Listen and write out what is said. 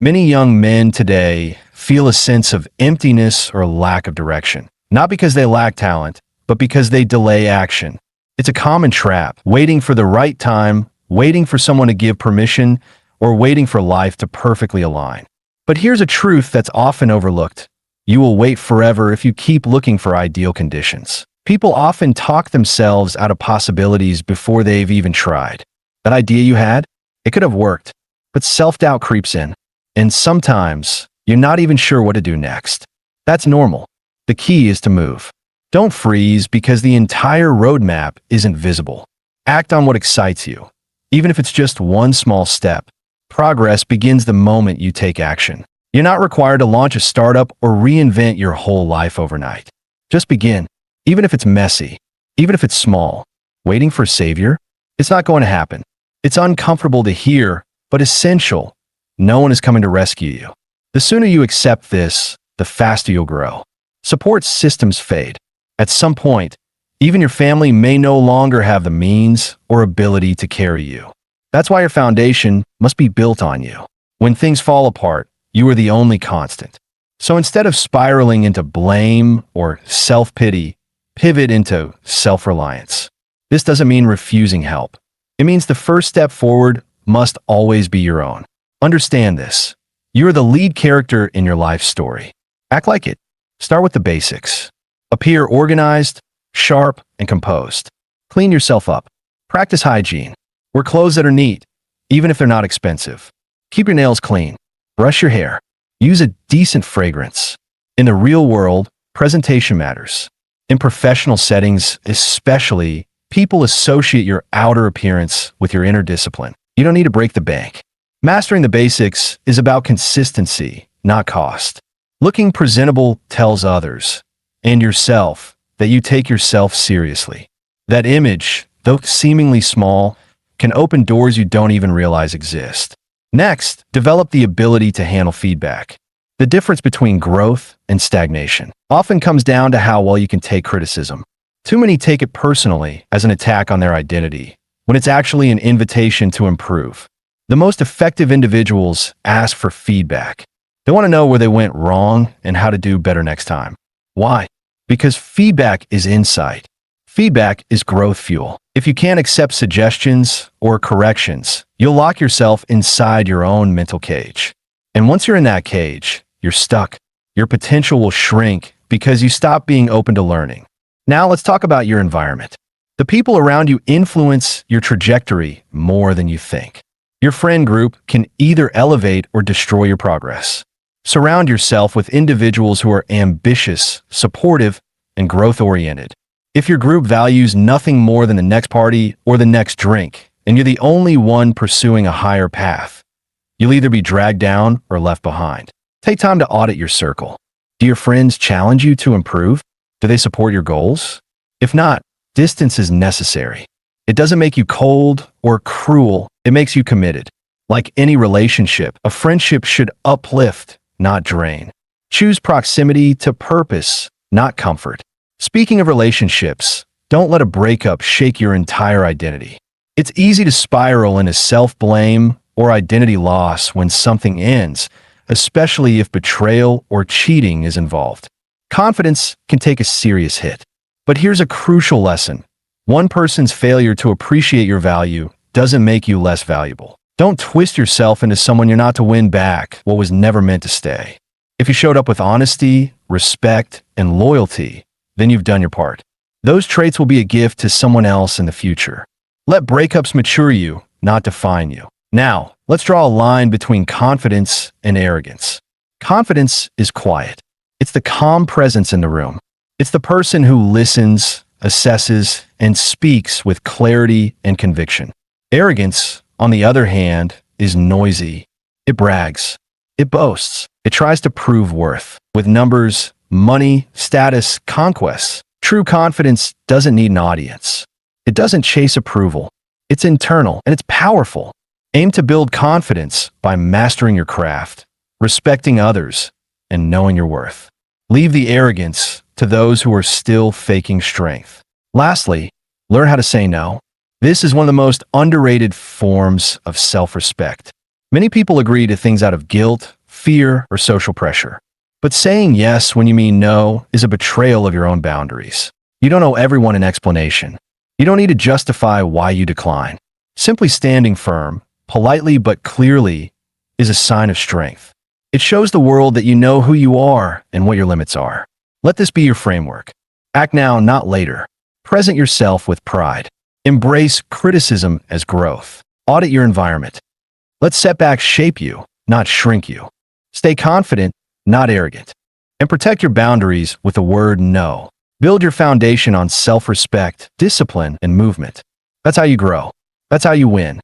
Many young men today feel a sense of emptiness or lack of direction, not because they lack talent, but because they delay action. It's a common trap, waiting for the right time, waiting for someone to give permission, or waiting for life to perfectly align. But here's a truth that's often overlooked. You will wait forever if you keep looking for ideal conditions. People often talk themselves out of possibilities before they've even tried. That idea you had, it could have worked, but self-doubt creeps in. And sometimes, you're not even sure what to do next. That's normal. The key is to move. Don't freeze because the entire roadmap isn't visible. Act on what excites you, even if it's just one small step. Progress begins the moment you take action. You're not required to launch a startup or reinvent your whole life overnight. Just begin, even if it's messy, even if it's small. Waiting for a savior? It's not going to happen. It's uncomfortable to hear, but essential. No one is coming to rescue you. The sooner you accept this, the faster you'll grow. Support systems fade. At some point, even your family may no longer have the means or ability to carry you. That's why your foundation must be built on you. When things fall apart, you are the only constant. So instead of spiraling into blame or self-pity, pivot into self-reliance. This doesn't mean refusing help. It means the first step forward must always be your own. Understand this. You're the lead character in your life story. Act like it. Start with the basics. Appear organized, sharp, and composed. Clean yourself up. Practice hygiene. Wear clothes that are neat, even if they're not expensive. Keep your nails clean. Brush your hair. Use a decent fragrance. In the real world, presentation matters. In professional settings, especially, people associate your outer appearance with your inner discipline. You don't need to break the bank. Mastering the basics is about consistency, not cost. Looking presentable tells others, and yourself, that you take yourself seriously. That image, though seemingly small, can open doors you don't even realize exist. Next, develop the ability to handle feedback. The difference between growth and stagnation often comes down to how well you can take criticism. Too many take it personally as an attack on their identity, when it's actually an invitation to improve. The most effective individuals ask for feedback. They want to know where they went wrong and how to do better next time. Why? Because feedback is insight. Feedback is growth fuel. If you can't accept suggestions or corrections, you'll lock yourself inside your own mental cage. And once you're in that cage, you're stuck. Your potential will shrink because you stop being open to learning. Now let's talk about your environment. The people around you influence your trajectory more than you think. Your friend group can either elevate or destroy your progress. Surround yourself with individuals who are ambitious, supportive, and growth-oriented. If your group values nothing more than the next party or the next drink, and you're the only one pursuing a higher path, you'll either be dragged down or left behind. Take time to audit your circle. Do your friends challenge you to improve? Do they support your goals? If not, distance is necessary. It doesn't make you cold or cruel. It makes you committed. Like any relationship, a friendship should uplift, not drain. Choose proximity to purpose, not comfort. Speaking of relationships, don't let a breakup shake your entire identity. It's easy to spiral into self-blame or identity loss when something ends, especially if betrayal or cheating is involved. Confidence can take a serious hit. But here's a crucial lesson. One person's failure to appreciate your value doesn't make you less valuable. Don't twist yourself into someone you're not to win back what was never meant to stay. If you showed up with honesty, respect, and loyalty, then you've done your part. Those traits will be a gift to someone else in the future. Let breakups mature you, not define you. Now, let's draw a line between confidence and arrogance. Confidence is quiet. It's the calm presence in the room. It's the person who listens, assesses, and speaks with clarity and conviction. Arrogance, on the other hand, is noisy. It brags. It boasts. It tries to prove worth with numbers, money, status, conquests. True confidence doesn't need an audience. It doesn't chase approval. It's internal and it's powerful. Aim to build confidence by mastering your craft, respecting others, and knowing your worth. Leave the arrogance to those who are still faking strength. Lastly, learn how to say no. This is one of the most underrated forms of self-respect. Many people agree to things out of guilt, fear, or social pressure. But saying yes when you mean no is a betrayal of your own boundaries. You don't owe everyone an explanation. You don't need to justify why you decline. Simply standing firm, politely but clearly, is a sign of strength. It shows the world that you know who you are and what your limits are. Let this be your framework. Act now, not later. Present yourself with pride. Embrace criticism as growth. Audit your environment. Let setbacks shape you, not shrink you. Stay confident, not arrogant. And protect your boundaries with the word no. Build your foundation on self-respect, discipline, and movement. That's how you grow. That's how you win.